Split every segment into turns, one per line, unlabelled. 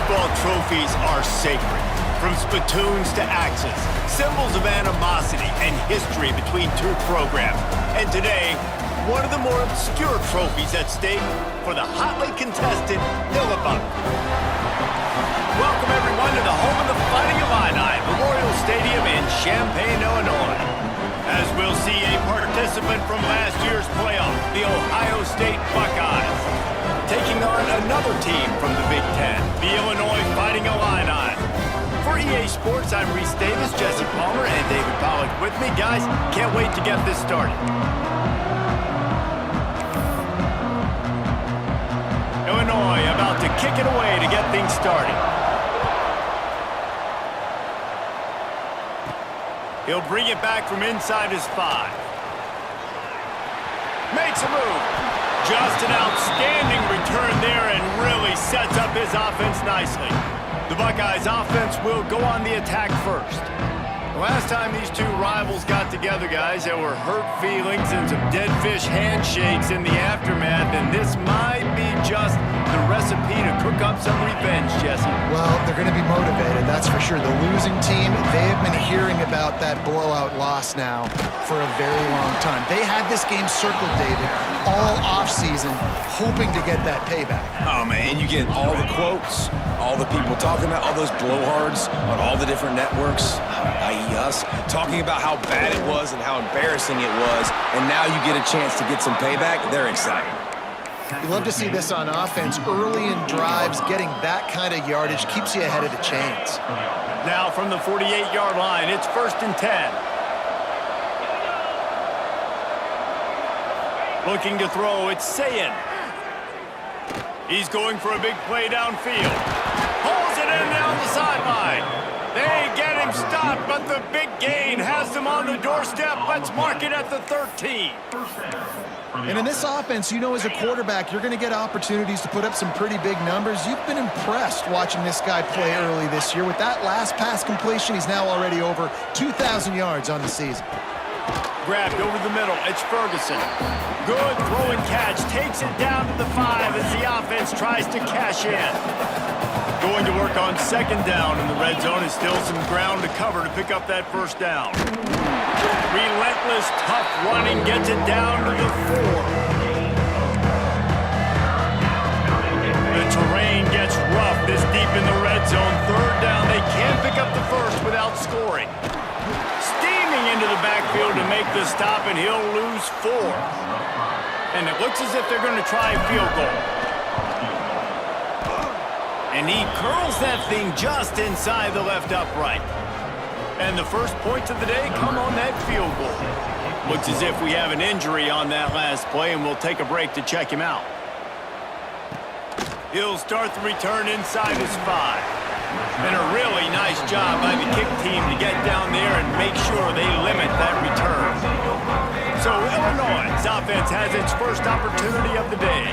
Football trophies are sacred. From spittoons to axes, symbols of animosity and history between two programs. And today, one of the more obscure trophies at stake for the hotly contested Illibunk. Welcome everyone to the home of the Fighting Illini, Memorial Stadium in Champaign, Illinois. As we'll see a participant from last year's playoff, the Ohio State Buckeyes, taking on another team from the Big Ten, the Illinois Fighting Illini. For EA Sports, I'm Reese Davis, Jesse Palmer, and David Pollack with me. Guys, can't wait to get this started. Illinois about to kick it away to get things started. He'll bring it back from inside his 5. Makes a move. Just an outstanding return there and really sets up his offense nicely. The Buckeyes offense will go on the attack first. The last time these two rivals got together, guys, there were hurt feelings and some dead fish handshakes in the aftermath, and this might be just the recipe to cook up some revenge, Jesse.
Well, they're going to be motivated, that's for sure. The losing team, they have been hearing about that blowout loss now for a very long time. They had this game circled, David, all offseason, hoping to get that payback.
Oh, man, you get all the quotes, all the people talking about all those blowhards on all the different networks, i.e. us, talking about how bad it was and how embarrassing it was, and now you get a chance to get some payback. They're excited.
You love to see this on offense. Early in drives, getting that kind of yardage keeps you ahead of the chains.
Now from the 48-yard line, it's 1st and 10. Looking to throw, it's Sayin. He's going for a big play downfield. Pulls it in down the sideline. They get him stopped, but the big gain has them on the doorstep. Let's mark it at the 13.
And in this offense, you know, as a quarterback, you're going to get opportunities to put up some pretty big numbers. You've been impressed watching this guy play early this year. With that last pass completion, he's now already over 2,000 yards on the season.
Grabbed over the middle, it's Ferguson. Good throw and catch, takes it down to the 5 as the offense tries to cash in. Going to work on 2nd down, and the red zone is still some ground to cover to pick up that 1st down. Relentless, tough running gets it down to the 4. The terrain gets rough this deep in the red zone. 3rd down, they can't pick up the 1st without scoring. Steaming into the backfield to make the stop, and he'll lose 4. And it looks as if they're going to try a field goal. And he curls that thing just inside the left upright. And the first points of the day come on that field goal. Looks as if we have an injury on that last play, and we'll take a break to check him out. He'll start the return inside his 5. And a really nice job by the kick team to get down there and make sure they limit that return. So Illinois' offense has its first opportunity of the day.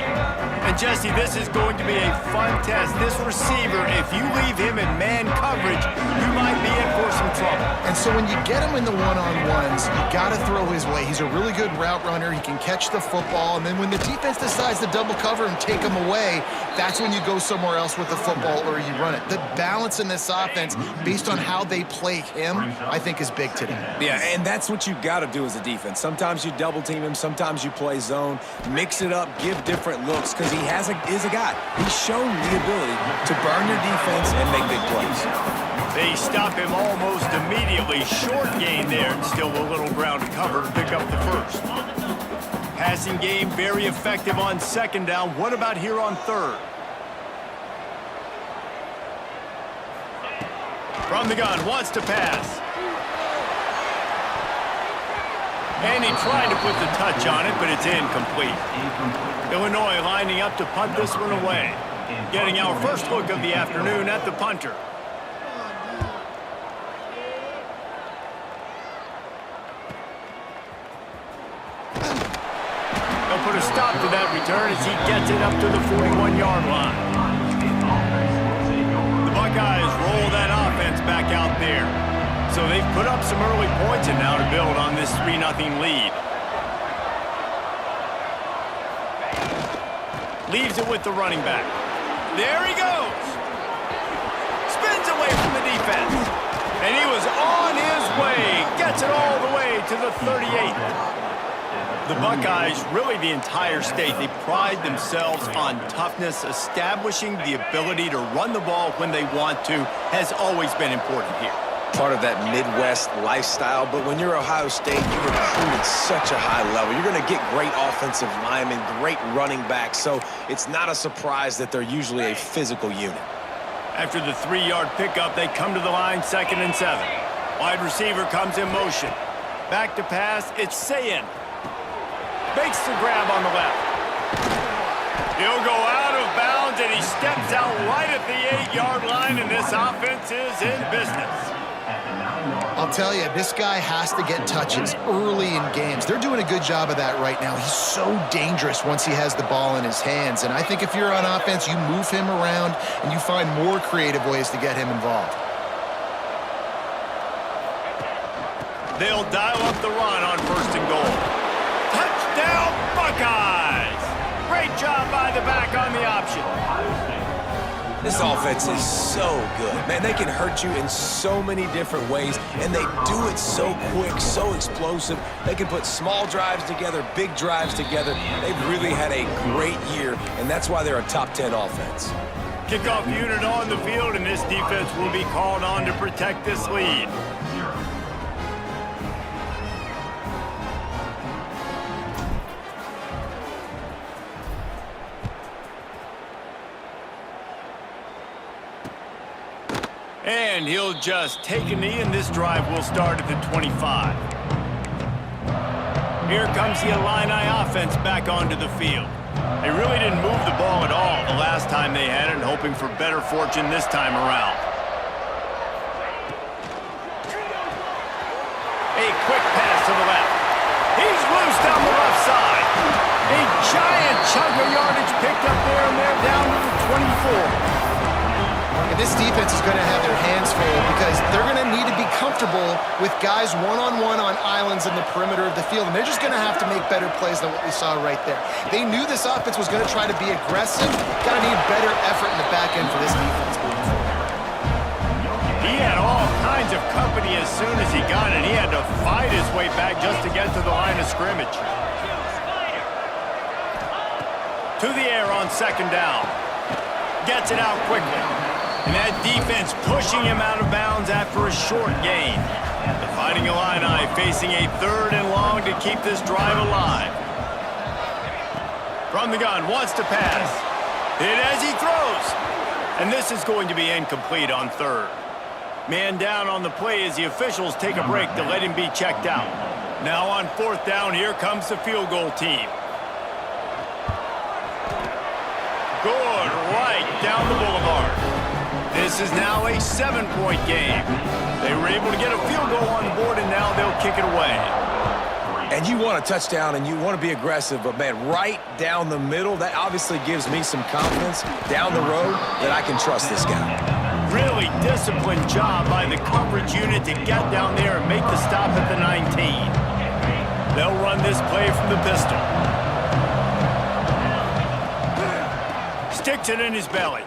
And Jesse, this is going to be a fun test. This receiver, if you leave him in man coverage, you might be in for some trouble.
And so when you get him in the one-on-ones, you got to throw his way. He's a really good route runner. He can catch the football. And then when the defense decides to double cover and take him away, that's when you go somewhere else with the football or you run it. The balance in this offense, based on how they play him, I think is big today.
Yeah, and that's what you got to do as a defense. Sometimes you double team him, sometimes you play zone, mix it up, give different looks, because he is a guy. He's shown the ability to burn your defense and make big plays.
They stop him almost immediately. Short gain there, and still a little ground to cover to pick up the 1st. Passing game very effective on 2nd down. What about here on 3rd? From the gun, wants to pass. And he tried to put the touch on it, but it's incomplete. Illinois lining up to punt this one away. Getting our first look of the afternoon at the punter. They'll put a stop to that return as he gets it up to the 41-yard line. The Buckeyes roll that offense back out there. So they've put up some early points and now to build on this 3-0 lead. Leaves it with the running back. There he goes. defense. And he was on his way. Gets it all the way to the 38. The Buckeyes, really the entire state, they pride themselves on toughness. Establishing the ability to run the ball when they want to has always been important here.
Part of that Midwest lifestyle, but when you're Ohio State, you recruit at such a high level. You're going to get great offensive linemen, great running backs, so it's not a surprise that they're usually a physical unit.
After the 3-yard pickup, they come to the line, 2nd and 7. Wide receiver comes in motion. Back to pass, it's Sayin. Makes the grab on the left. He'll go out of bounds, and he steps out right at the 8-yard line, and this offense is in business.
I'll tell you, this guy has to get touches early in games. They're doing a good job of that right now. He's so dangerous once he has the ball in his hands. And I think if you're on offense, you move him around and you find more creative ways to get him involved.
They'll dial up the run on 1st and goal. Touchdown, Buckeyes! Great job by the back on the option.
This offense is so good. Man, they can hurt you in so many different ways, and they do it so quick, so explosive. They can put small drives together, big drives together. They've really had a great year, and that's why they're a top 10 offense.
Kickoff unit on the field, and this defense will be called on to protect this lead. And he'll just take a knee, and this drive will start at the 25. Here comes the Illini offense back onto the field. They really didn't move the ball at all the last time they had it, and hoping for better fortune this time around. A quick pass to the left. He's loose down the left side. A giant chunk of yardage picked up there, and they're down to the 24.
And this defense is going to have their hands full because they're going to need to be comfortable with guys one-on-one on islands in the perimeter of the field. And they're just going to have to make better plays than what we saw right there. They knew this offense was going to try to be aggressive. Got to need better effort in the back end for this defense moving forward.
He had all kinds of company as soon as he got it. He had to fight his way back just to get to the line of scrimmage. To the air on 2nd down. Gets it out quickly. And that defense pushing him out of bounds after a short gain. The Fighting Illini facing a 3rd and long to keep this drive alive. From the gun, wants to pass. Hit as he throws. And this is going to be incomplete on 3rd. Man down on the play as the officials take a break to let him be checked out. Now on 4th down, here comes the field goal team. Good, right down the boulevard. This is now a 7-point game. They were able to get a field goal on the board, and now they'll kick it away.
And you want a touchdown, and you want to be aggressive, but, man, right down the middle, that obviously gives me some confidence down the road that I can trust this guy.
Really disciplined job by the coverage unit to get down there and make the stop at the 19. They'll run this play from the pistol. Sticks it in his belly.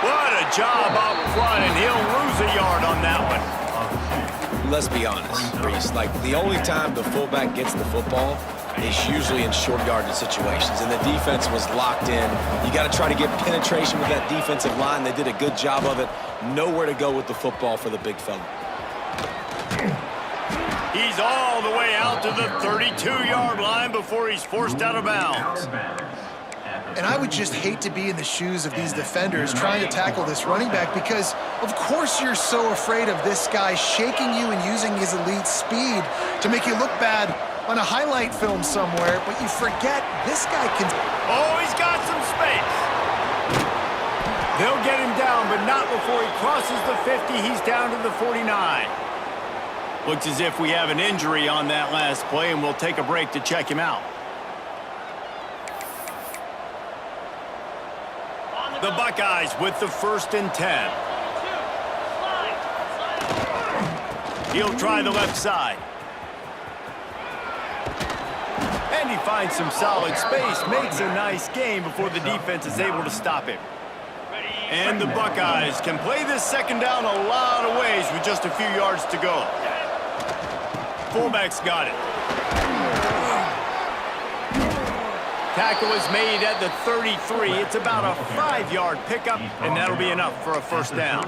What a job up front, and he'll lose a yard on that one.
Let's be honest, Reese. Like, the only time the fullback gets the football is usually in short yardage situations, and the defense was locked in. You got to try to get penetration with that defensive line. They did a good job of it. Nowhere to go with the football for the big fella.
He's all the way out to the 32-yard line before he's forced out of bounds.
And I would just hate to be in the shoes of these defenders trying to tackle this running back because, of course, you're so afraid of this guy shaking you and using his elite speed to make you look bad on a highlight film somewhere, but you forget this guy can...
Oh, he's got some space. They'll get him down, but not before he crosses the 50. He's down to the 49. Looks as if we have an injury on that last play, and we'll take a break to check him out. The Buckeyes with the 1st and 10. He'll try the left side. And he finds some solid space, makes a nice gain before the defense is able to stop him. And the Buckeyes can play this second down a lot of ways with just a few yards to go. Fullback's got it. Tackle is made at the 33. It's about a 5-yard pickup, and that'll be enough for a first down.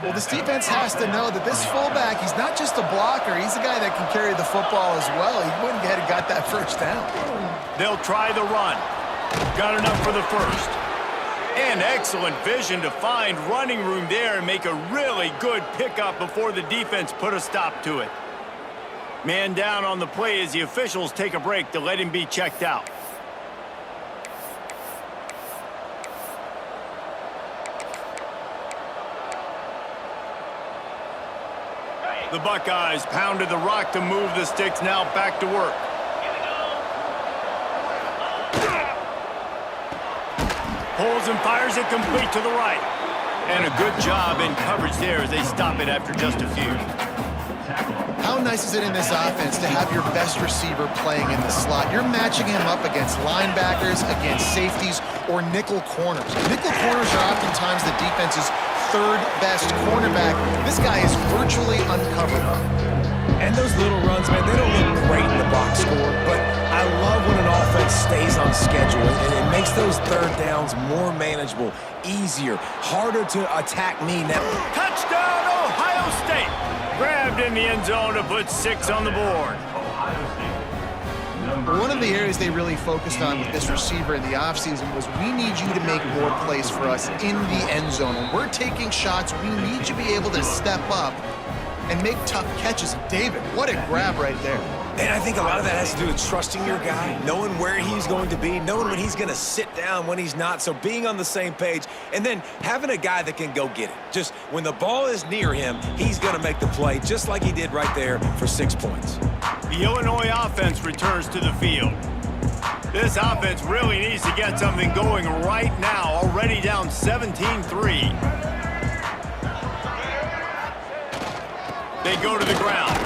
Well, this defense has to know that this fullback, he's not just a blocker. He's a guy that can carry the football as well. He went ahead and got that first down.
They'll try the run. Got enough for the first. And excellent vision to find running room there and make a really good pickup before the defense put a stop to it. Man down on the play as the officials take a break to let him be checked out. The Buckeyes pounded the rock to move the sticks, now back to work. Pulls and fires it complete to the right. And a good job in coverage there as they stop it after just a few.
How nice is it in this offense to have your best receiver playing in the slot? You're matching him up against linebackers, against safeties, or nickel corners. Nickel corners are oftentimes the defense's third best cornerback. This guy is virtually uncoverable.
And those little runs, man, they don't look great in the box score, but I love when an offense stays on schedule, and it makes those third downs more manageable, easier, harder to attack me now.
Touchdown, Ohio State! Grabbed in the end zone to put 6 on the board.
One of the areas they really focused on with this receiver in the offseason was we need you to make more plays for us in the end zone. When we're taking shots, we need you to be able to step up and make tough catches. David, what a grab right there.
And I think a lot of that has to do with trusting your guy, knowing where he's going to be, knowing when he's going to sit down, when he's not. So being on the same page, and then having a guy that can go get it. Just when the ball is near him, he's going to make the play, just like he did right there for 6 points.
The Illinois offense returns to the field. This offense really needs to get something going right now, already down 17-3. They go to the ground.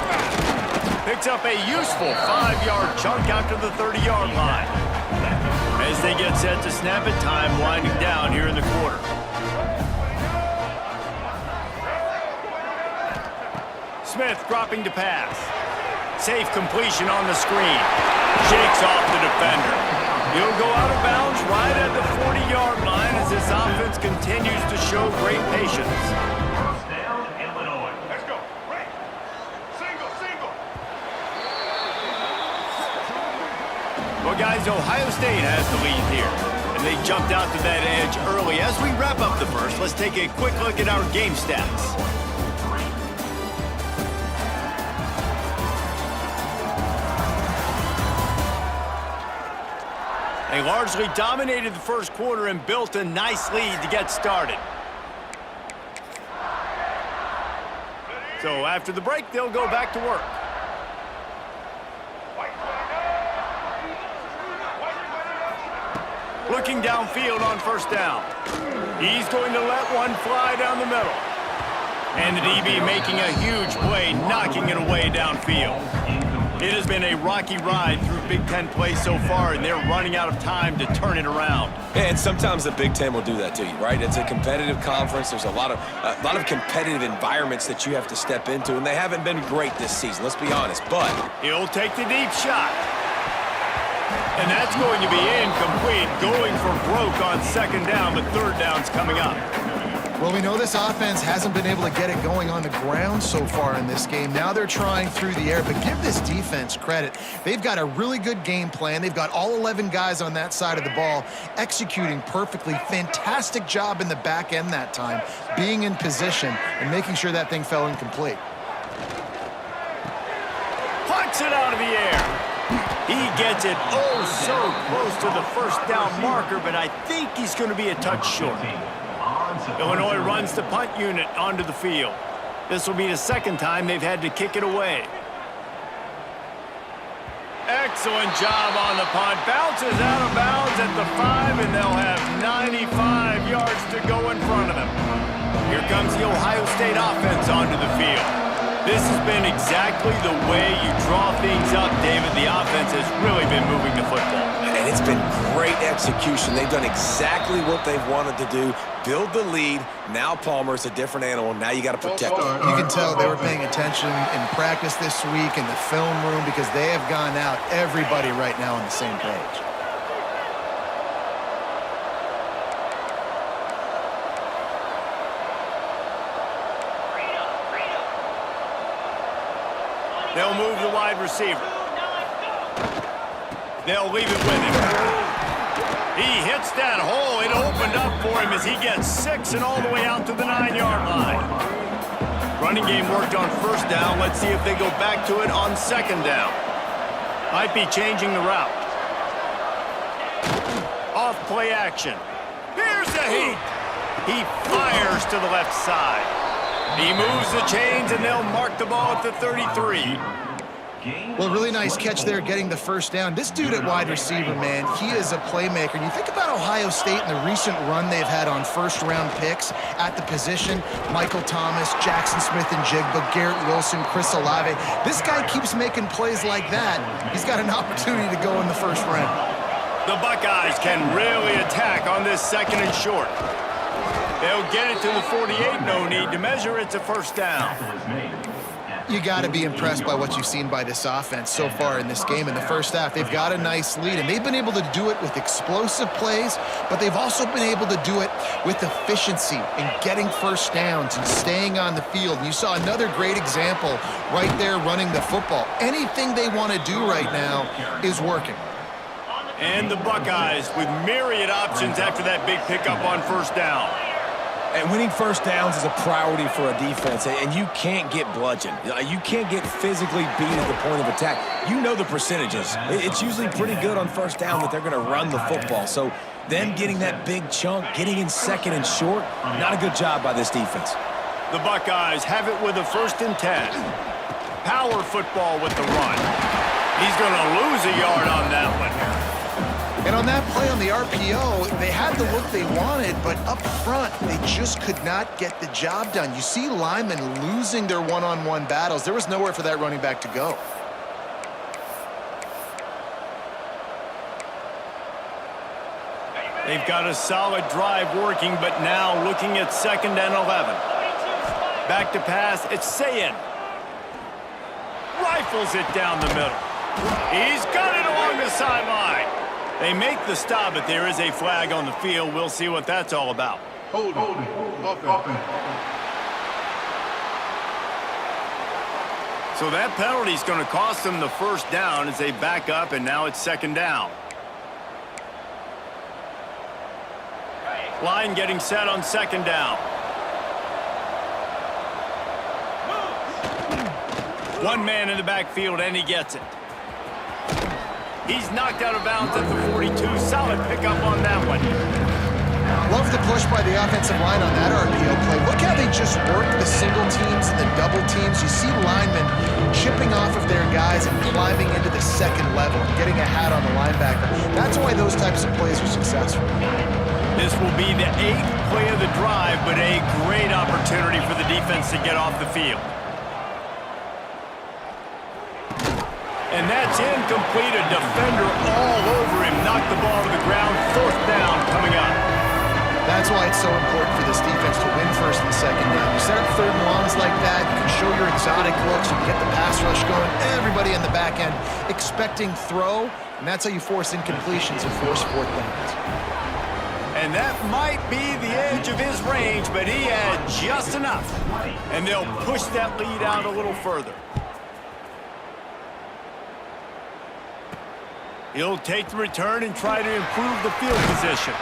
Picks up a useful 5-yard chunk out to the 30-yard line. As they get set to snap it, time winding down here in the quarter. Smith dropping to pass. Safe completion on the screen. Shakes off the defender. He'll go out of bounds right at the 40-yard line as this offense continues to show great patience. Well, guys, Ohio State has the lead here, and they jumped out to that edge early. As we wrap up the first, let's take a quick look at our game stats. They largely dominated the first quarter and built a nice lead to get started. So after the break, they'll go back to work. Looking downfield on first down. He's going to let one fly down the middle. And the DB making a huge play, knocking it away downfield. It has been a rocky ride through Big Ten play so far, and they're running out of time to turn it around.
And sometimes the Big Ten will do that to you, right? It's a competitive conference. There's a lot of competitive environments that you have to step into, and they haven't been great this season, let's be honest. But
he'll take the deep shot. And that's going to be incomplete, going for broke on second down, but third down's coming up.
Well, we know this offense hasn't been able to get it going on the ground so far in this game. Now they're trying through the air, but give this defense credit. They've got a really good game plan. They've got all 11 guys on that side of the ball executing perfectly. Fantastic job in the back end that time, being in position and making sure that thing fell incomplete.
Punts it out of the air. He gets it oh so close to the first down marker, but I think he's going to be a touch short. Illinois runs the punt unit onto the field. This will be the second time they've had to kick it away. Excellent job on the punt. Bounces out of bounds at the 5, and they'll have 95 yards to go in front of them. Here comes the Ohio State offense onto the field. This has been exactly the way you draw things up, David. The offense has really been moving the football.
And It's been great execution. They've done exactly what they've wanted to do. Build the lead. Now Palmer's a different animal. Now you got to protect him.
You can tell they were paying attention in practice this week in the film room because they have gone out, everybody right now on the same page.
They'll move the wide receiver. They'll leave it with him. He hits that hole. It opened up for him as he gets 6 and all the way out to the 9-yard line. Running game worked on first down. Let's see if they go back to it on second down. Might be changing the route. Off play action. Here's the heat. He fires to the left side. He moves the chains, and they'll mark the ball at the 33.
Well, really nice catch there getting the first down. This dude at wide receiver, man, he is a playmaker. And you think about Ohio State and the recent run they've had on first-round picks at the position. Michael Thomas, Jackson Smith-Njigba, Garrett Wilson, Chris Olave. This guy keeps making plays like that. He's got an opportunity to go in the first round.
The Buckeyes can really attack on this second and short. They'll get it to the 48, no need to measure. It's a first down.
You got to be impressed by what you've seen by this offense so far in this game. In the first half, they've got a nice lead, and they've been able to do it with explosive plays, but they've also been able to do it with efficiency and getting first downs and staying on the field. And you saw another great example right there running the football. Anything they want to do right now is working.
And the Buckeyes with myriad options after that big pickup on first down.
And winning first downs is a priority for a defense, and you can't get bludgeoned. You can't get physically beat at the point of attack. You know the percentages. It's usually pretty good on first down that they're going to run the football. So them getting that big chunk, getting in second and short, not a good job by this defense.
The Buckeyes have it with a 1st and 10. Power football with the run. He's going to lose a yard on that one.
And on that play on the RPO, they had the look they wanted, but up front, they just could not get the job done. You see linemen losing their one-on-one battles. There was nowhere for that running back to go.
They've got a solid drive working, but now looking at 2nd and 11. Back to pass, it's Sayin. Rifles it down the middle. He's got it along the sideline. They make the stop, but there is a flag on the field. We'll see what that's all about.
Hold it.
So that penalty is going to cost them the first down as they back up, and now it's 2nd down. Line getting set on 2nd down. One man in the backfield, and he gets it. He's knocked out of bounds at the 42. Solid pickup on that one.
Love the push by the offensive line on that RPO play. Look how they just work the single teams and the double teams. You see linemen chipping off of their guys and climbing into the 2nd level, getting a hat on the linebacker. That's why those types of plays are successful.
This will be the 8th play of the drive, but a great opportunity for the defense to get off the field. And that's incomplete. A defender all over him. Knocked the ball to the ground. 4th down coming up.
That's why it's so important for this defense to win 1st and 2nd down. You set up 3rd and longs like that, you can show your exotic looks, you can get the pass rush going, everybody in the back end expecting throw, and that's how you force incompletions and force 4th downs.
And that might be the edge of his range, but he had just enough. And they'll push that lead out a little further. He'll take the return and try to improve the field position.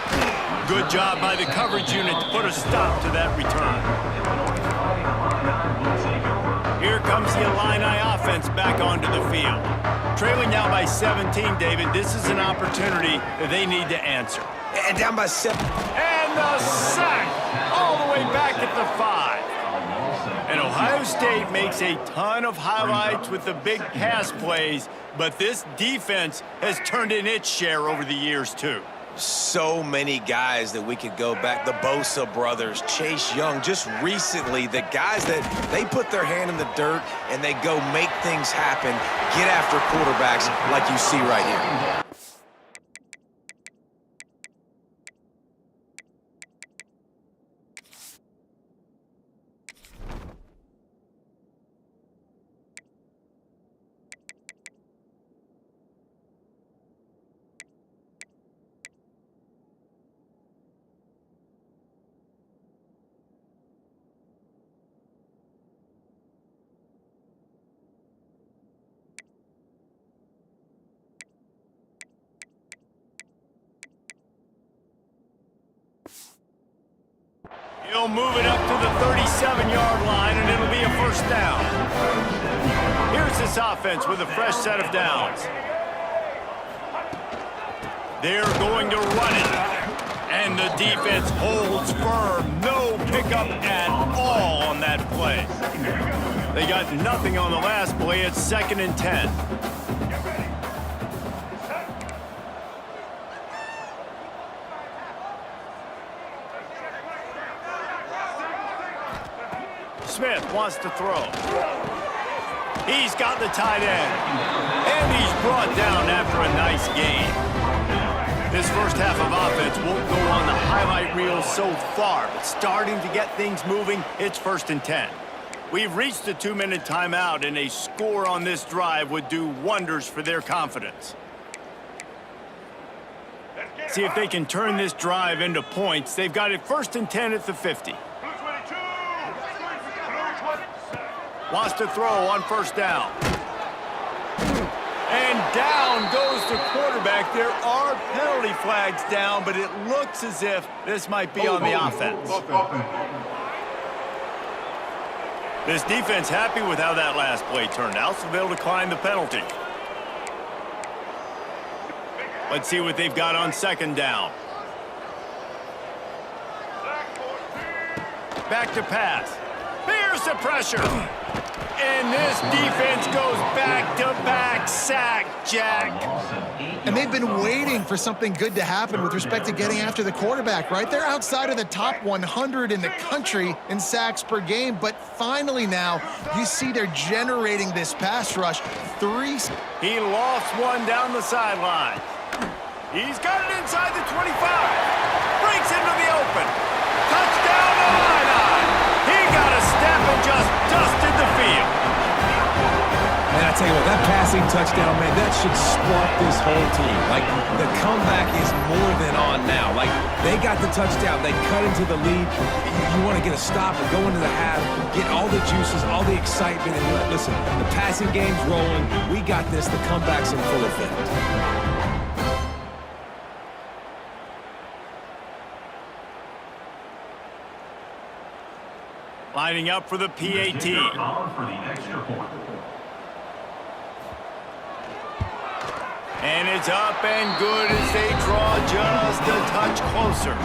Good job by the coverage unit to put a stop to that return. Here comes the Illini offense back onto the field. Trailing now by 17, David. This is an opportunity that they need to answer.
And down by 7.
And the sack all the way back at the 5. And Ohio State makes a ton of highlights with the big pass plays, but this defense has turned in its share over the years, too.
So many guys that we could go back. The Bosa brothers, Chase Young, just recently, the guys that they put their hand in the dirt and they go make things happen, get after quarterbacks like you see right here.
He'll move it up to the 37-yard line, and it'll be a first down. Here's this offense with a fresh set of downs. They're going to run it. And the defense holds firm. No pickup at all on that play. They got nothing on the last play. It's 2nd and 10. Smith wants to throw. He's got the tight end. And he's brought down after a nice gain. This first half of offense won't go on the highlight reel so far, but starting to get things moving, it's 1st and 10. We've reached the 2-minute timeout, and a score on this drive would do wonders for their confidence. See if they can turn this drive into points. They've got it 1st and 10 at the 50. Wants to throw on first down. And down goes the quarterback. There are penalty flags down, but it looks as if this might be on the offense. This defense happy with how that last play turned out, so they'll decline the penalty. Let's see what they've got on 2nd down. Back to pass. Here's the pressure. And this defense goes back-to-back sack, Jack.
And they've been waiting for something good to happen with respect to getting after the quarterback, right? They're outside of the top 100 in the country in sacks per game, but finally now you see they're generating this pass rush.
He lost one down the sideline. He's got it inside the 25. Breaks into the open. Touchdown Illini. He got a step and just dusted the field.
And I tell you what, that passing touchdown, man, that should spark this whole team. Like, the comeback is more than on now. Like, they got the touchdown. They cut into the lead. You want to get a stop and go into the half, get all the juices, all the excitement. And listen, the passing game's rolling. We got this. The comeback's in full effect.
Lining up for the PAT. And it's up and good as they draw just a touch closer.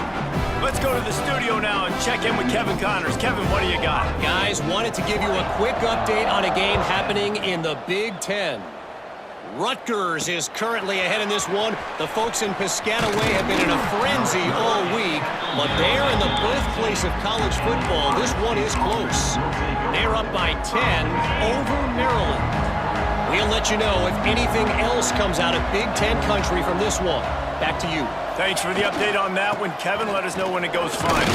Let's go to the studio now and check in with Kevin Connors. Kevin, what do you got?
Guys, wanted to give you a quick update on a game happening in the Big Ten. Rutgers is currently ahead in this one. The folks in Piscataway have been in a frenzy all week, but they're in the birthplace of college football. This one is close. They're up by 10 over Maryland. We'll let you know if anything else comes out of Big Ten country from this one. Back to you.
Thanks for the update on that one, Kevin. Let us know when it goes final.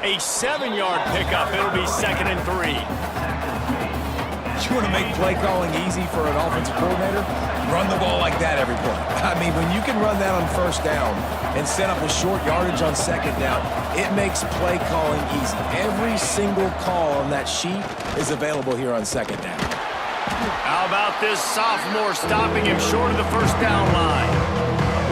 A 7-yard pickup. It'll be 2nd and 3.
You want to make play calling easy for an offensive coordinator? Run the ball like that every play. I mean, when you can run that on first down and set up a short yardage on 2nd down, it makes play calling easy. Every single call on that sheet is available here on 2nd down.
How about this sophomore stopping him short of the first down line?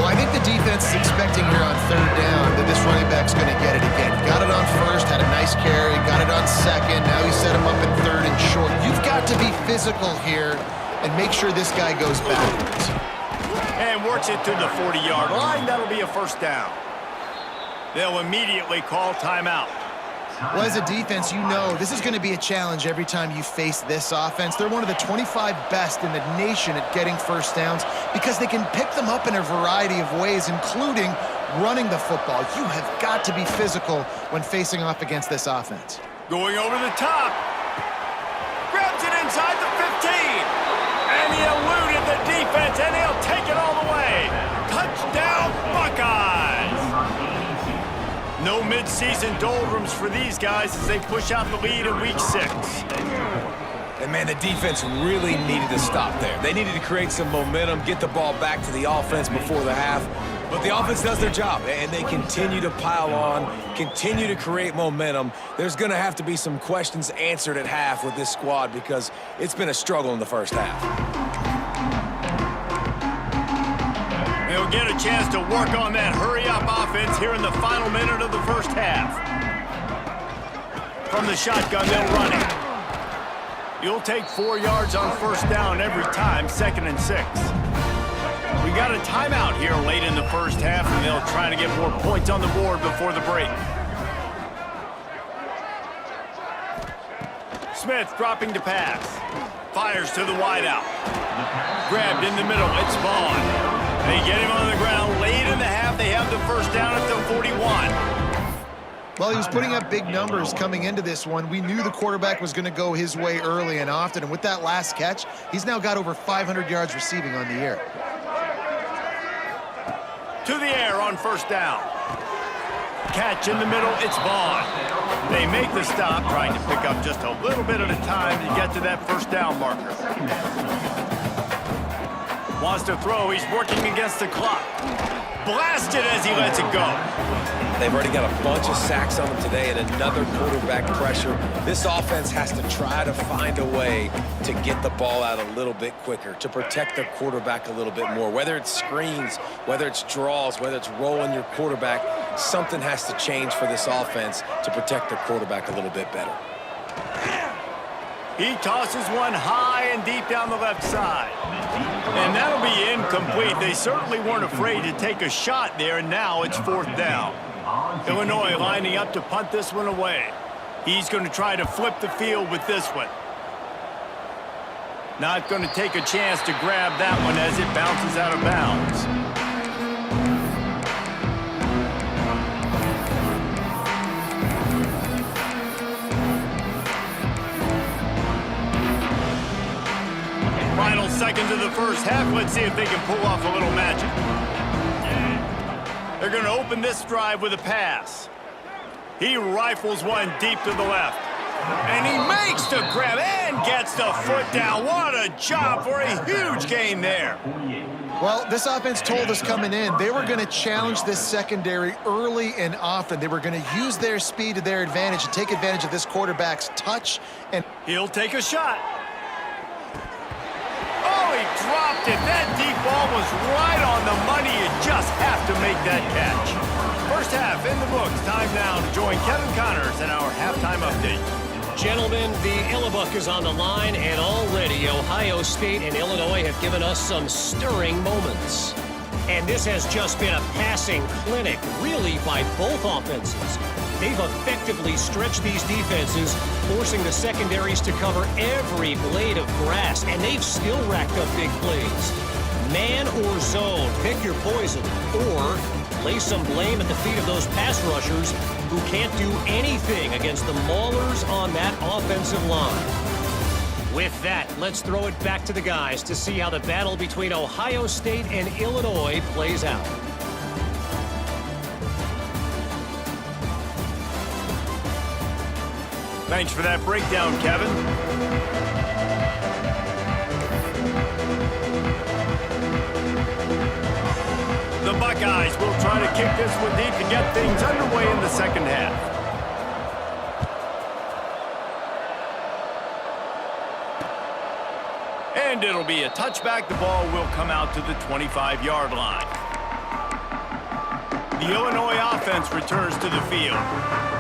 Well, I think the defense is expecting here on 3rd down that this running back's going to get it again. Got it on 1st, had a nice carry, got it on 2nd. Now you set him up in 3rd and short. You've got to be physical here and make sure this guy goes backwards.
And works it to the 40-yard line. That'll be a first down. They'll immediately call timeout.
Well, as a defense, you know this is going to be a challenge every time you face this offense. They're one of the 25 best in the nation at getting first downs because they can pick them up in a variety of ways, including running the football. You have got to be physical when facing off against this offense.
Going over the top. Grabs it inside the 15. And he eluded the defense, and he'll take it all the way. Touchdown, Buckeyes! No mid-season doldrums for these guys as they push out the lead in Week 6.
And, man, the defense really needed to stop there. They needed to create some momentum, get the ball back to the offense before the half. But the offense does their job, and they continue to pile on, continue to create momentum. There's going to have to be some questions answered at half with this squad because it's been a struggle in the first half.
They'll get a chance to work on that hurry-up offense here in the final minute of the first half. From the shotgun, they'll run it. You'll take 4 yards on first down every time, 2nd and 6. We got a timeout here late in the first half, and they'll try to get more points on the board before the break. Smith dropping to pass. Fires to the wideout. Grabbed in the middle. It's Vaughn. They get him on the ground. Late in the half, they have the first down at the 41.
Well, he was putting up big numbers coming into this one. We knew the quarterback was going to go his way early and often. And with that last catch, he's now got over 500 yards receiving on the year.
To the air on first down. Catch in the middle. It's Vaughn. They make the stop, trying to pick up just a little bit at a time to get to that first down marker. Wants to throw. He's working against the clock. Blasted as he lets it go.
They've already got a bunch of sacks on them today and another quarterback pressure. This offense has to try to find a way to get the ball out a little bit quicker, to protect their quarterback a little bit more. Whether it's screens, whether it's draws, whether it's rolling your quarterback, something has to change for this offense to protect their quarterback a little bit better.
He tosses one high and deep down the left side. And that'll be incomplete. They certainly weren't afraid to take a shot there, and now it's 4th down. Illinois lining up to punt this one away. He's going to try to flip the field with this one. Not going to take a chance to grab that one as it bounces out of bounds. Final seconds of the first half. Let's see if they can pull off a little magic. They're going to open this drive with a pass. He rifles one deep to the left. And he makes the grab and gets the foot down. What a job for a huge gain there.
Well, this offense told us coming in they were going to challenge this secondary early and often. They were going to use their speed to their advantage and take advantage of this quarterback's touch. And
he'll take a shot. Oh, he dropped it. That deep ball was right on the money. You just have to make that catch. First half in the books. Time now to join Kevin Connors in our halftime update.
Gentlemen, the Illinois is on the line, and already Ohio State and Illinois have given us some stirring moments. And this has just been a passing clinic, really, by both offenses. They've effectively stretched these defenses, forcing the secondaries to cover every blade of grass, and they've still racked up big plays. Man or zone, pick your poison, or lay some blame at the feet of those pass rushers who can't do anything against the maulers on that offensive line. With that, let's throw it back to the guys to see how the battle between Ohio State and Illinois plays out.
Thanks for that breakdown, Kevin. The Buckeyes will try to kick this one deep to get things underway in the second half. And it'll be a touchback. The ball will come out to the 25-yard line. The Illinois offense returns to the field.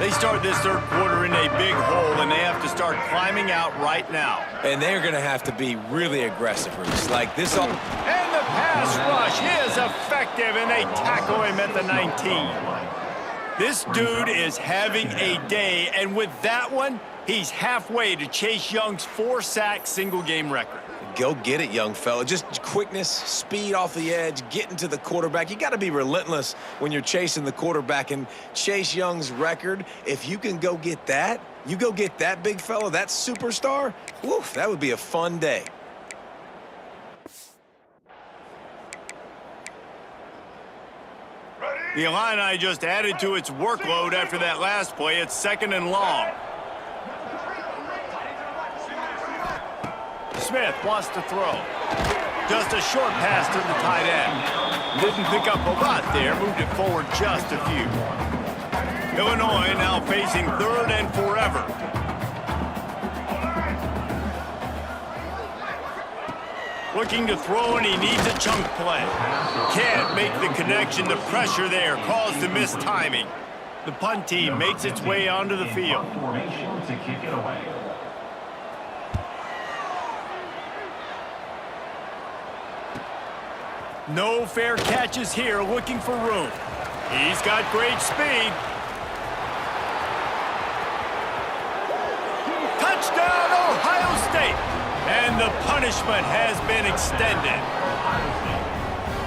They start this third quarter in a big hole, and they have to start climbing out right now.
And they're going to have to be really aggressive, Reese. Like this all.
And the pass rush is effective, and they tackle him at the 19. This dude is having a day, and with that one, he's halfway to Chase Young's 4-sack single-game record.
Go get it, young fella. Just quickness, speed off the edge, getting to the quarterback. You got to be relentless when you're chasing the quarterback. And Chase Young's record, if you can go get that, you go get that big fella, that superstar, woof, that would be a fun day.
The Illini just added to its workload after that last play. It's 2nd and long. Smith wants to throw. Just a short pass to the tight end. Didn't pick up a lot there, moved it forward just a few. Illinois now facing 3rd and forever. Looking to throw, and he needs a chunk play. Can't make the connection. The pressure there caused the missed timing. The punt team makes its way onto the field.
Formation to kick it away.
No fair catches here, looking for room. He's got great speed. Touchdown, Ohio State! And the punishment has been extended.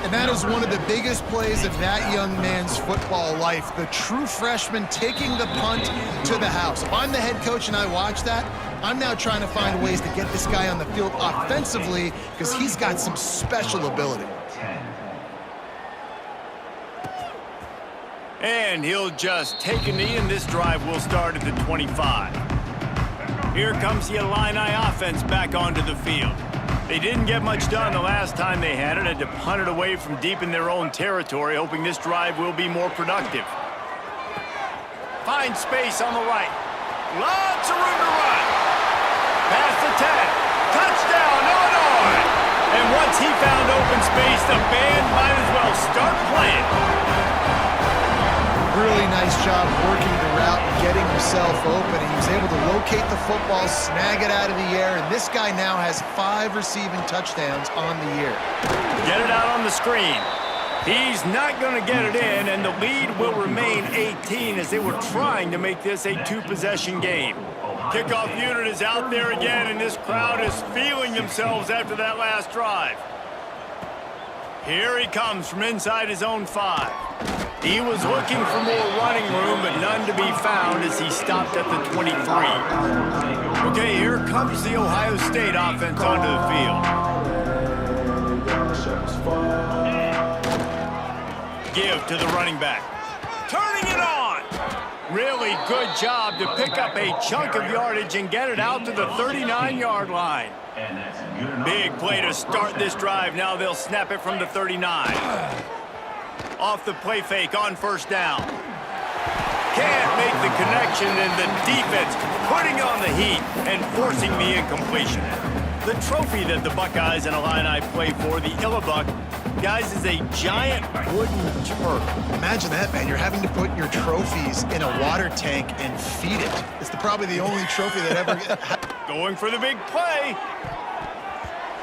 And that is one of the biggest plays of that young man's football life. The true freshman taking the punt to the house. If I'm the head coach and I watch that, I'm now trying to find ways to get this guy on the field offensively because he's got some special ability.
And he'll just take a knee, and this drive will start at the 25. Here comes the Illini offense back onto the field. They didn't get much done the last time they had it. Had to punt it away from deep in their own territory, hoping this drive will be more productive. Find space on the right. Lots of room to run. Past the 10. Touchdown, Illinois! And once he found open space, the band might as well start playing.
Really nice job working the route and getting himself open. He was able to locate the football, snag it out of the air, and this guy now has 5 receiving touchdowns on the year.
Get it out on the screen. He's not going to get it in, and the lead will remain 18 as they were trying to make this a 2-possession game. Kickoff unit is out there again, and this crowd is feeling themselves after that last drive. Here he comes from inside his own 5. He was looking for more running room, but none to be found as he stopped at the 23. Okay, here comes the Ohio State offense onto the field. Give to the running back. Turning it on! Really good job to pick up a chunk of yardage and get it out to the 39-yard line. Big play to start this drive. Now they'll snap it from the 39. Off the play fake on first down. Can't make the connection, and the defense putting on the heat and forcing the incompletion. The trophy that the Buckeyes and Illini play for, the Illabuck, guys, is a giant wooden turtle.
Imagine that, man. You're having to put your trophies in a water tank and feed it. It's probably the only trophy that ever...
Going for the big play.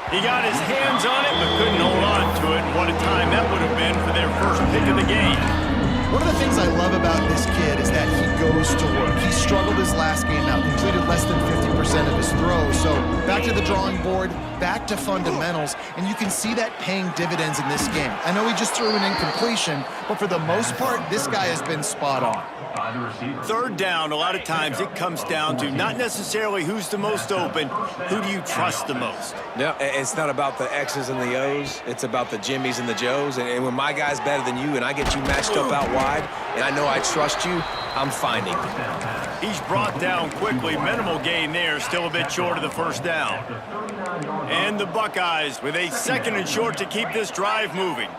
He got his hands on it, but couldn't hold on to it. What a time that would have been for their first pick of the game.
One of the things I love about this kid is that he goes to work. He struggled his last game out, completed less than 50% of his throws. So back to the drawing board, back to fundamentals, and you can see that paying dividends in this game. I know he just threw an incompletion, but for the most part, this guy has been spot on.
Third down, a lot of times it comes down to not necessarily who's the most open, who do you trust the most?
No, it's not about the X's and the O's. It's about the Jimmys and the Joes. And when my guy's better than you and I get you matched up out wide and I know I trust you, I'm finding.
He's brought down quickly. Minimal gain there, still a bit short of the first down. And the Buckeyes with a 2nd and short to keep this drive moving.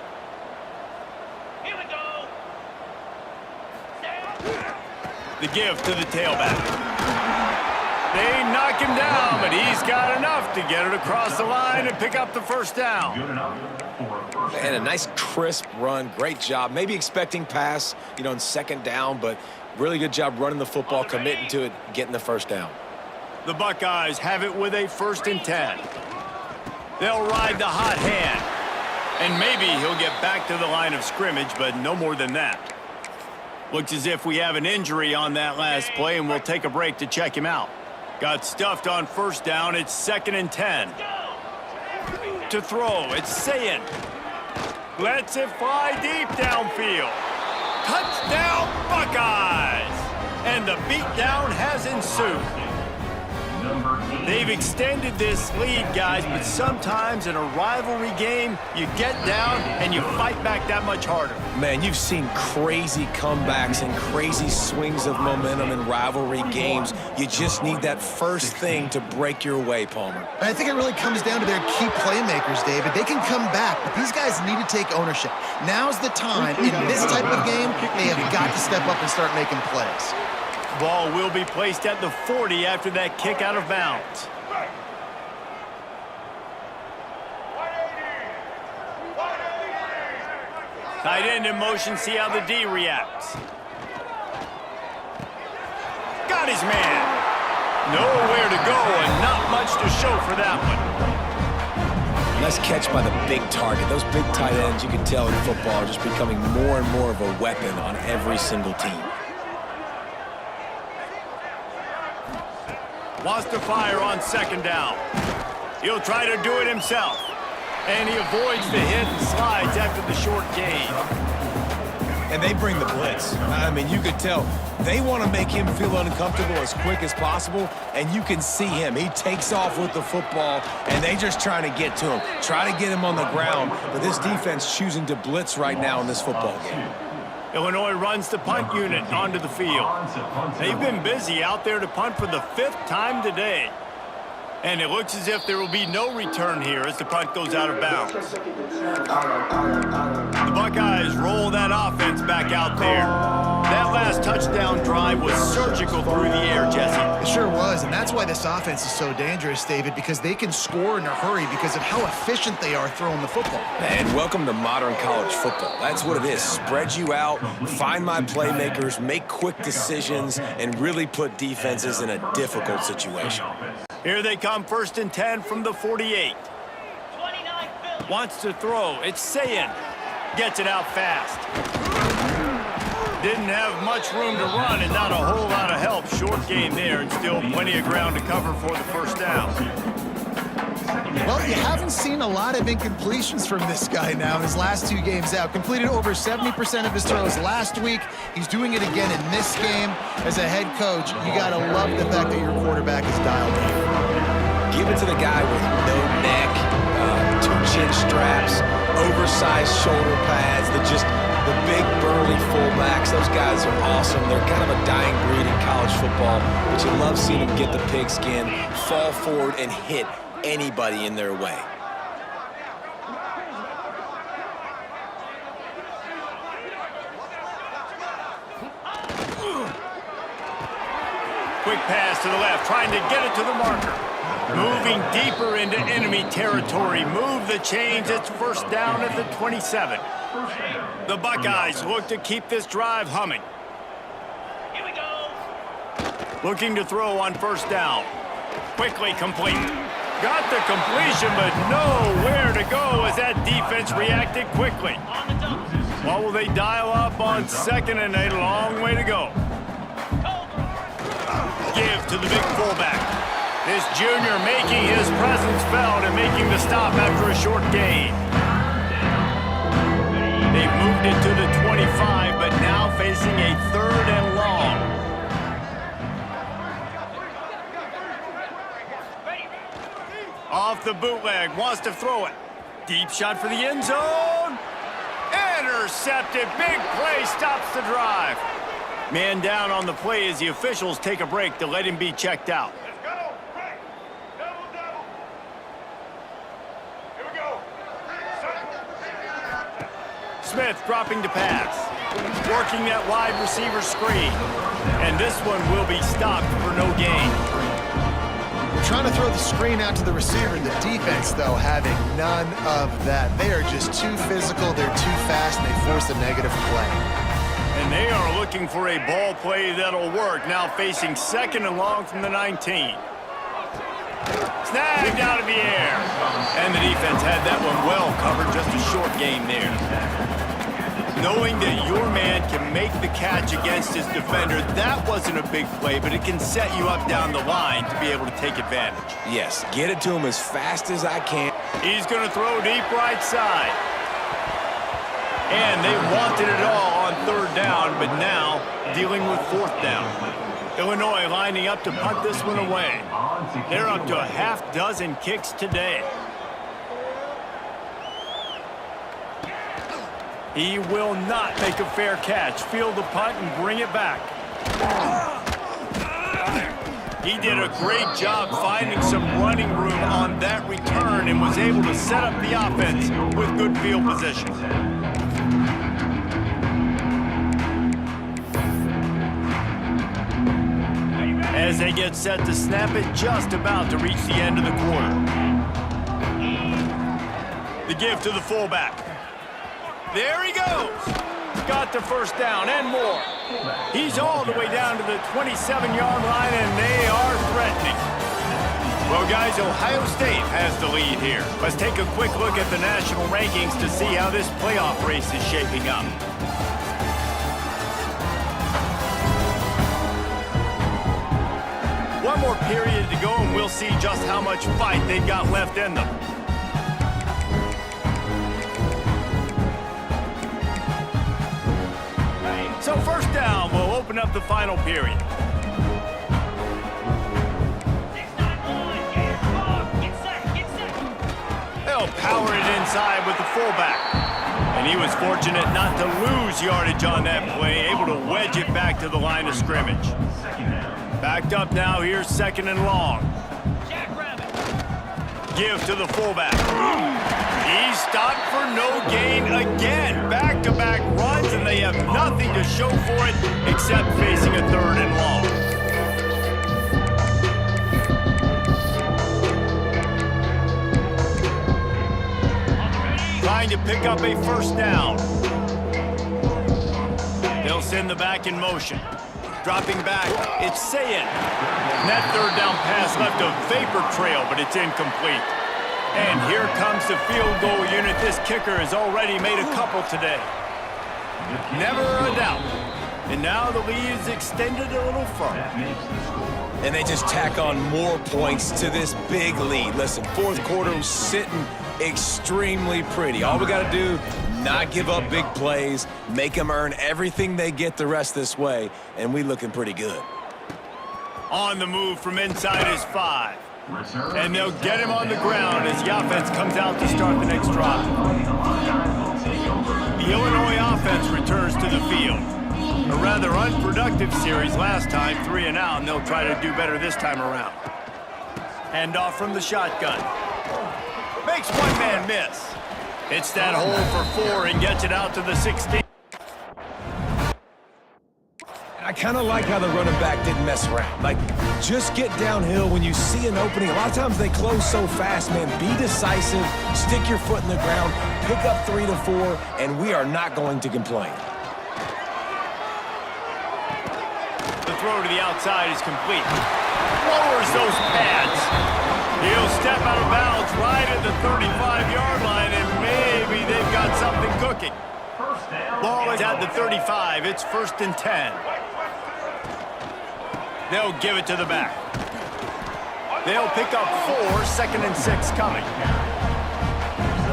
The give to the tailback. They knock him down, but he's got enough to get it across the line and pick up the first down.
And a nice crisp run. Great job. Maybe expecting pass, in 2nd down, but really good job running the football, committing to it, getting the first down.
The Buckeyes have it with a 1st and 10. They'll ride the hot hand. And maybe he'll get back to the line of scrimmage, but no more than that. Looks as if we have an injury on that last play, and we'll take a break to check him out. Got stuffed on first down. It's 2nd and 10. To throw, it's Sayin. Lets it fly deep downfield. Touchdown, Buckeyes! And the beatdown has ensued. They've extended this lead, guys, but sometimes in a rivalry game, you get down and you fight back that much harder.
Man, you've seen crazy comebacks and crazy swings of momentum in rivalry games. You just need that first thing to break your way, Palmer.
I think it really comes down to their key playmakers, David. They can come back, but these guys need to take ownership. Now's the time. In this type of game, they have got to step up and start making plays.
Ball will be placed at the 40 after that kick out of bounds. Tight end in motion, see how the D reacts. got his man. Nowhere to go and not much to show for that one.
Nice catch by the big target. Those big tight ends, you can tell in football, are just becoming more and more of a weapon on every single team.
Wants to fire on second down. He'll try to do it himself. And he avoids the hit and slides after the short gain.
And they bring the blitz. I mean, you could tell they want to make him feel uncomfortable as quick as possible, and you can see him. He takes off with the football, and they just trying to get to him, try to get him on the ground. But this defense choosing to blitz right now in this football game.
Illinois runs the punt unit onto the field. They've been busy out there to punt for the 5th time today. And it looks as if there will be no return here as the punt goes out of bounds. The Buckeyes roll that offense back out there. That last touchdown drive was surgical through the air, Jesse.
It sure was, and that's why this offense is so dangerous, David, because they can score in a hurry because of how efficient they are throwing the football.
And welcome to modern college football. That's what it is. Spread you out, find my playmakers, make quick decisions, and really put defenses in a difficult situation.
Here they come, 1st and 10 from the 48. Wants to throw. It's Sayin. Gets it out fast. Didn't have much room to run and not a whole lot of help. Short game there and still plenty of ground to cover for the first down.
Well, you haven't seen a lot of incompletions from this guy now in his last 2 games out. Completed over 70% of his throws last week. He's doing it again in this game. As a head coach, you got to love the fact that your quarterback is dialed in.
Give it to the guy with no neck, 2 chin straps, oversized shoulder pads, the big burly fullbacks. Those guys are awesome. They're kind of a dying breed in college football, but you love seeing them get the pigskin, fall forward, and hit anybody in their way.
Quick pass to the left, trying to get it to the marker. Moving deeper into enemy territory. Move the chains. It's first down at the 27. The Buckeyes look to keep this drive humming. Here we go. Looking to throw on first down. Quickly complete. Got the completion, but nowhere to go as that defense reacted quickly. What will they dial up on 2nd and a long way to go? Give to the big fullback. This junior making his presence felt and making the stop after a short gain. They've moved it to the 25, but now facing a 3rd and long. Off the bootleg, wants to throw it. Deep shot for the end zone. Intercepted, big play, stops the drive. Man down on the play as the officials take a break to let him be checked out.
Let's go. Right. Double. Here we go.
Smith dropping to pass. Working that wide receiver screen. And this one will be stopped for no gain.
We're trying to throw the screen out to the receiver. The defense, though, having none of that. They are just too physical, they're too fast, and they force a negative play.
And they are looking for a ball play that'll work. Now facing 2nd and long from the 19. Snagged out of the air. And the defense had that one well covered. Just a short game there. Knowing that your man can make the catch against his defender, that wasn't a big play, but it can set you up down the line to be able to take advantage.
Yes, get it to him as fast as I can.
He's going to throw deep right side. And they wanted it all on 3rd down, but now dealing with 4th down. Illinois lining up to punt this one away. They're up to a half-dozen kicks today. He will not make a fair catch. Field the punt and bring it back. He did a great job finding some running room on that return and was able to set up the offense with good field position. As they get set to snap it, just about to reach the end of the quarter. The give to the fullback. There he goes. Got the first down and more. He's all the way down to the 27-yard line, and they are threatening. Well, guys, Ohio State has the lead here. Let's take a quick look at the national rankings to see how this playoff race is shaping up. One more period to go, and we'll see just how much fight they've got left in them. So first down, we'll open up the final period. They'll power it inside with the fullback. And he was fortunate not to lose yardage on that play, able to wedge it back to the line of scrimmage. Backed up now, here's second and long. Give to the fullback. He's stopped for no gain again. Back-to-back runs, and they have nothing to show for it except facing a third and long. Trying to pick up a first down. They'll send the back in motion. Dropping back, it's Sayin. That third down pass left a vapor trail, but it's incomplete. And here comes the field goal unit. This kicker has already made a couple today. Never a doubt. And now the lead is extended a little further.
And they just tack on more points to this big lead. Listen, fourth quarter was sitting extremely pretty. All we got to do, not give up big plays, make them earn everything they get the rest this way, and we looking pretty good.
On the move from inside his 5. And they'll get him on the ground as the offense comes out to start the next drive. The Illinois offense returns to the field. A rather unproductive series last time, 3 and out, and they'll try to do better this time around. Handoff from the shotgun. Makes one man miss. Hits that hole for 4 and gets it out to the 16.
I kind of like how the running back didn't mess around. Like, just get downhill when you see an opening. A lot of times they close so fast, man. Be decisive, stick your foot in the ground, pick up 3 to 4, and we are not going to complain.
The throw to the outside is complete. Lowers those pads. He'll step out of bounds right at the 35-yard line, and maybe they've got something cooking. Ball is at the 35. It's 1st and 10. They'll give it to the back. They'll pick up 4, 2nd and 6 coming.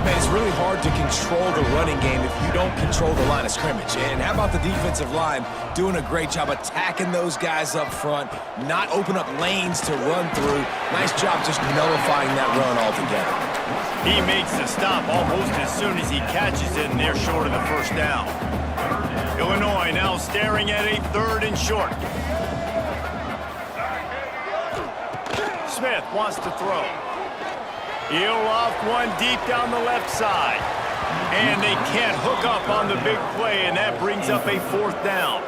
Man, it's really hard to control the running game if you don't control the line of scrimmage. And how about the defensive line doing a great job attacking those guys up front, not open up lanes to run through. Nice job just nullifying that run altogether.
He makes the stop almost as soon as he catches it, and they're short of the first down. Illinois now staring at a 3rd and short. Smith wants to throw. He'll loft one deep down the left side. And they can't hook up on the big play, and that brings up a 4th down.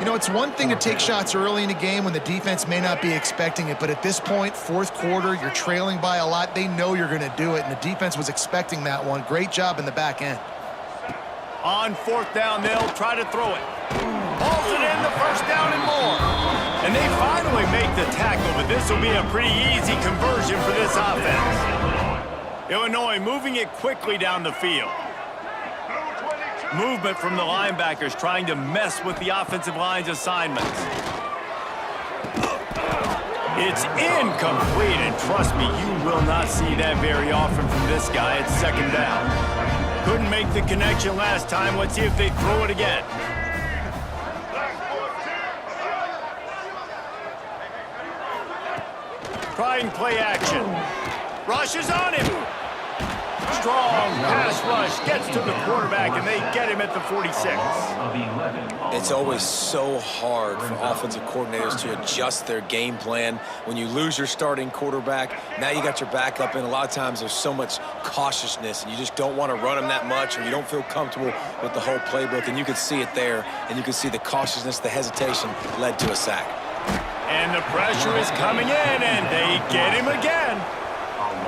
You know, it's one thing to take shots early in a game when the defense may not be expecting it, but at this point, 4th quarter, you're trailing by a lot. They know you're going to do it, and the defense was expecting that one. Great job in the back end.
On 4th down, they'll try to throw it. Hauls it in, the first down and more. And they finally make the tackle, but this will be a pretty easy conversion for this offense. Illinois moving it quickly down the field. Movement from the linebackers trying to mess with the offensive line's assignments. It's incomplete, and trust me, you will not see that very often from this guy. It's 2nd down. Couldn't make the connection last time. Let's see if they throw it again. Trying play action. Rushes on him. Strong pass rush, gets to the quarterback, and they get him at the 46.
It's always so hard for offensive coordinators to adjust their game plan. When you lose your starting quarterback, now you got your backup, and a lot of times there's so much cautiousness, and you just don't want to run them that much, or you don't feel comfortable with the whole playbook, and you could see it there, and you could see the cautiousness, the hesitation led to a sack.
And the pressure is coming in, and they get him again.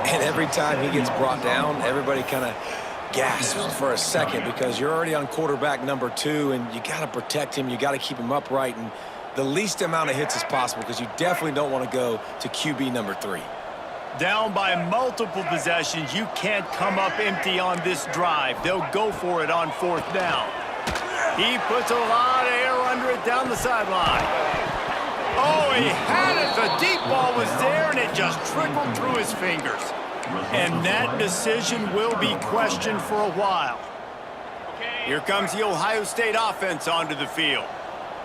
And every time he gets brought down, everybody kind of gasp for a second because you're already on quarterback number 2, and you got to protect him. You got to keep him upright and the least amount of hits as possible because you definitely don't want to go to QB number 3.
Down by multiple possessions, you can't come up empty on this drive. They'll go for it on 4th down. He puts a lot of air under it down the sideline. Oh, he had it. The deep ball was there, and it just trickled through his fingers. And that decision will be questioned for a while. Here comes the Ohio State offense onto the field.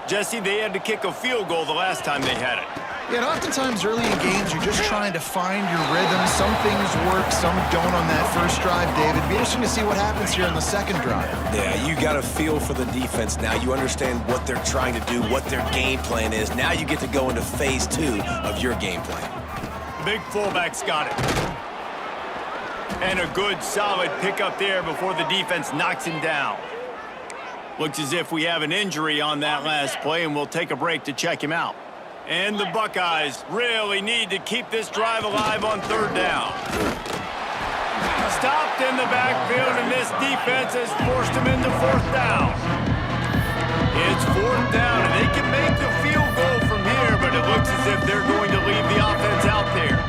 Jesse, they had to kick a field goal the last time they had it.
Yeah, and oftentimes early in games, you're just trying to find your rhythm. Some things work, some don't on that first drive, David. It'd be interesting to see what happens here on the second drive.
Yeah, you got a feel for the defense now. You understand what they're trying to do, what their game plan is. Now you get to go into phase 2 of your game plan.
Big fullback's got it. And a good, solid pickup there before the defense knocks him down. Looks as if we have an injury on that last play, and we'll take a break to check him out. And the Buckeyes really need to keep this drive alive on 3rd down. Stopped in the backfield, and this defense has forced him into 4th down. It's 4th down, and they can make the field goal from here, but it looks as if they're going to leave the offense out there.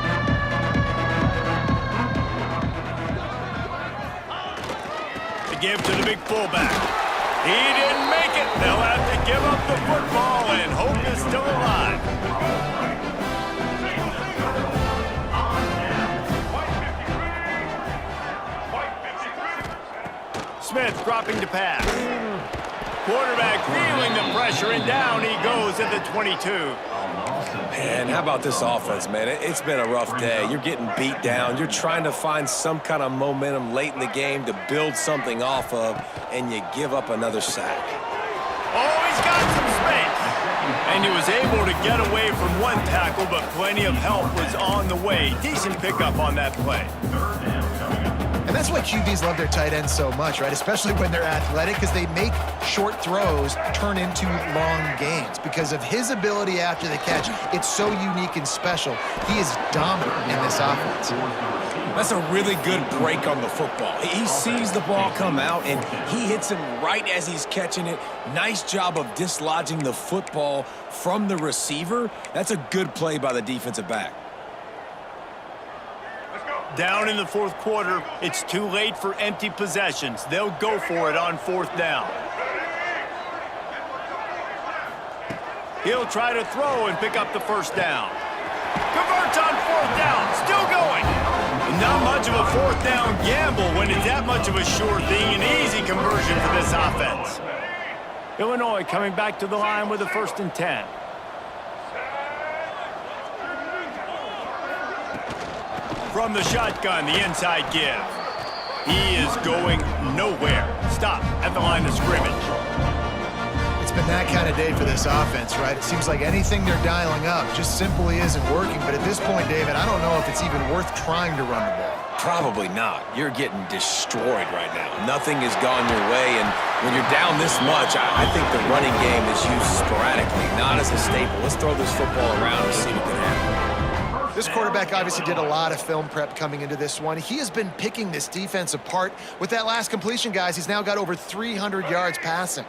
The give to the big fullback. He didn't make it. They'll have to give up the football, and hope is still alive. Smith dropping to pass. Quarterback feeling the pressure, and down he goes at the 22.
And how about this offense, man? It's been a rough day. You're getting beat down. You're trying to find some kind of momentum late in the game to build something off of, and you give up another sack.
Oh, he's got some space. And he was able to get away from one tackle, but plenty of help was on the way. Decent pickup on that play.
And that's why QBs love their tight ends so much, right? Especially when they're athletic, because they make short throws turn into long gains. Because of his ability after the catch, it's so unique and special. He is dominant in this offense.
That's a really good break on the football. He sees the ball come out, and he hits him right as he's catching it. Nice job of dislodging the football from the receiver. That's a good play by the defensive back.
Down in the 4th quarter, it's too late for empty possessions. They'll go for it on 4th down. He'll try to throw and pick up the 1st down. Converts on 4th down, still going. Not much of a 4th down gamble when it's that much of a sure thing, an easy conversion for this offense. Illinois coming back to the line with a 1st and 10. From the shotgun, the inside give. He is going nowhere. Stop at the line of scrimmage.
It's been that kind of day for this offense, right? It seems like anything they're dialing up just simply isn't working. But at this point, David, I don't know if it's even worth trying to run the ball.
Probably not. You're getting destroyed right now. Nothing has gone your way, and when you're down this much, I think the running game is used sporadically, not as a staple. Let's throw this football around and see what can happen.
This quarterback obviously did a lot of film prep coming into this one. He has been picking this defense apart. With that last completion, guys, he's now got over 300 yards passing.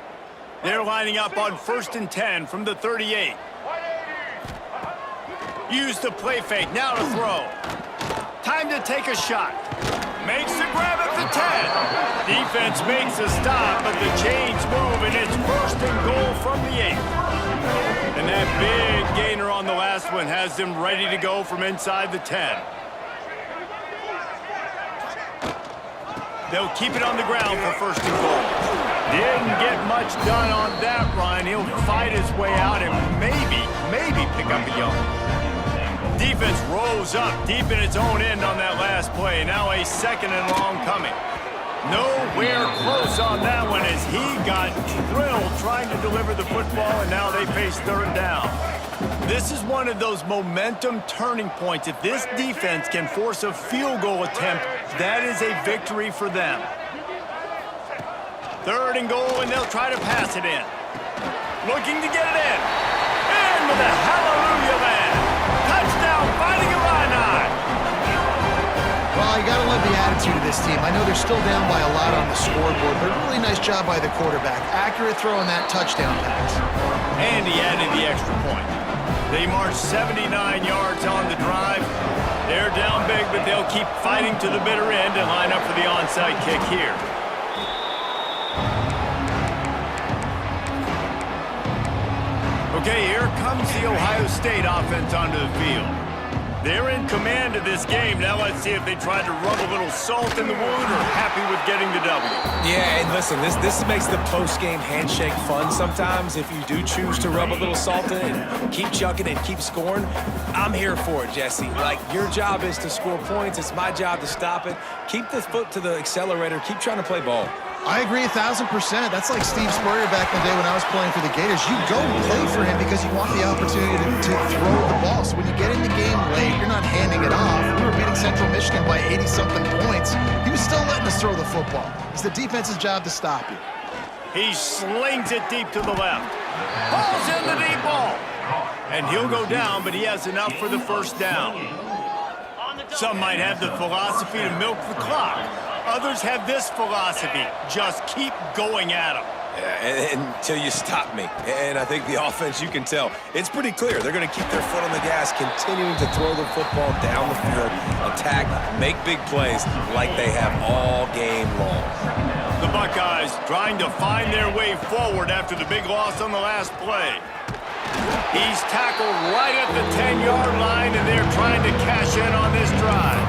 They're lining up on 1st and 10 from the 38. Use the play fake, now to throw. Time to take a shot. Makes the grab at the 10. Defense makes a stop, but the chains move, and it's 1st and goal from the 8. And that big gainer on the last one has them ready to go from inside the 10. They'll keep it on the ground for 1st and goal. Didn't get much done on that run. He'll fight his way out and maybe pick up a yard. Defense rolls up deep in its own end on that last play. Now a 2nd and long coming. Nowhere close on that one as he got drilled trying to deliver the football, and now they face 3rd down. This is one of those momentum turning points. If this defense can force a field goal attempt, that is a victory for them. 3rd and goal, and they'll try to pass it in. Looking to get it in. And with a hallelujah land. Touchdown, Fighting Illini.
Well, you got to love the attitude of this team. I know they're still down by a lot on the scoreboard, but really nice job by the quarterback. Accurate throw on that touchdown pass.
And he added the extra point. They marched 79 yards on the drive. They're down big, but they'll keep fighting to the bitter end and line up for the onside kick here. Okay, here comes the Ohio State offense onto the field. They're in command of this game. Now let's see if they try to rub a little salt in the wound or happy with getting the W.
Yeah, and listen, this makes the post-game handshake fun sometimes. If you do choose to rub a little salt in and keep chucking and keep scoring, I'm here for it, Jesse. Like, your job is to score points. It's my job to stop it. Keep the foot to the accelerator. Keep trying to play ball.
I agree 1,000%. That's like Steve Spurrier back in the day when I was playing for the Gators. You go play for him because you want the opportunity to throw the ball. So when you get in the game late, you're not handing it off. We were beating Central Michigan by 80-something points. He was still letting us throw the football. It's the defense's job to stop you.
He slings it deep to the left. Pulls in the deep ball. And he'll go down, but he has enough for the first down. Some might have the philosophy to milk the clock. Others have this philosophy, just keep going at them.
Yeah, until you stop me. And I think the offense, you can tell, it's pretty clear. They're going to keep their foot on the gas, continuing to throw the football down the field, attack, make big plays like they have all game long.
The Buckeyes trying to find their way forward after the big loss on the last play. He's tackled right at the 10-yard line, and they're trying to cash in on this drive.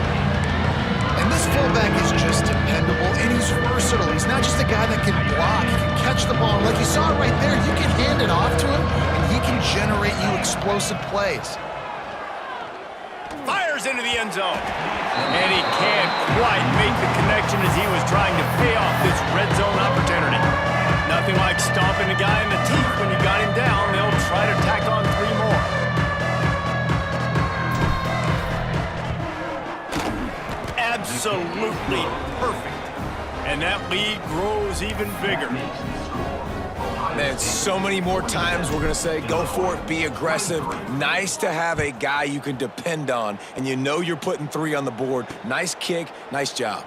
And this fullback is just dependable, and he's versatile. He's not just a guy that can block. He can catch the ball. Like you saw right there, you can hand it off to him, and he can generate you explosive plays.
Fires into the end zone. And he can't quite make the connection as he was trying to pay off this red zone opportunity. Nothing like stomping a guy in the teeth when you got him down. They'll try to tack on 3 more. Absolutely perfect. And that lead grows even bigger.
Man, so many more times we're going to say, go for it, be aggressive. Nice to have a guy you can depend on, and you know you're putting 3 on the board. Nice kick, nice job.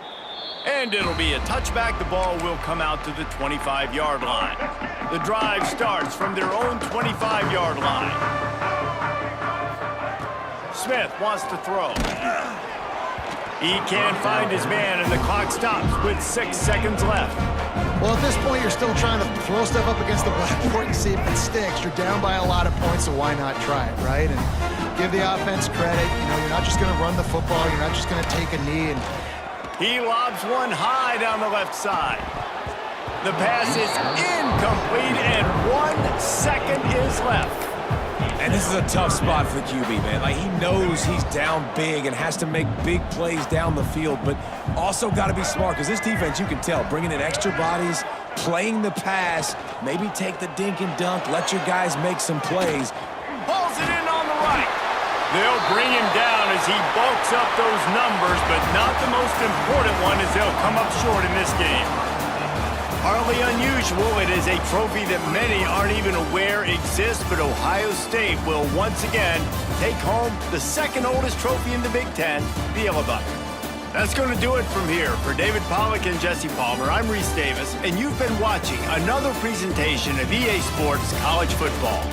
And it'll be a touchback. The ball will come out to the 25-yard line. The drive starts from their own 25-yard line. Smith wants to throw. He can't find his man, and the clock stops with 6 seconds left.
Well, at this point, you're still trying to throw stuff up against the blackboard and see if it sticks. You're down by a lot of points, so why not try it, right? And give the offense credit. You know, you're not just going to run the football. You're not just going to take a knee. And
he lobs one high down the left side. The pass is incomplete, and 1 second is left.
And this is a tough spot for the QB, man. Like, he knows he's down big and has to make big plays down the field, but also got to be smart, because this defense, you can tell, bringing in extra bodies, playing the pass, maybe take the dink and dunk, let your guys make some plays.
Pulls it in on the right. They'll bring him down as he bulks up those numbers, but not the most important one, as they'll come up short in this game. Hardly unusual. It is a trophy that many aren't even aware exists, but Ohio State will once again take home the second oldest trophy in the Big Ten, the Yellow Bucket. That's going to do it from here. For David Pollack and Jesse Palmer, I'm Reese Davis, and you've been watching another presentation of EA Sports College Football.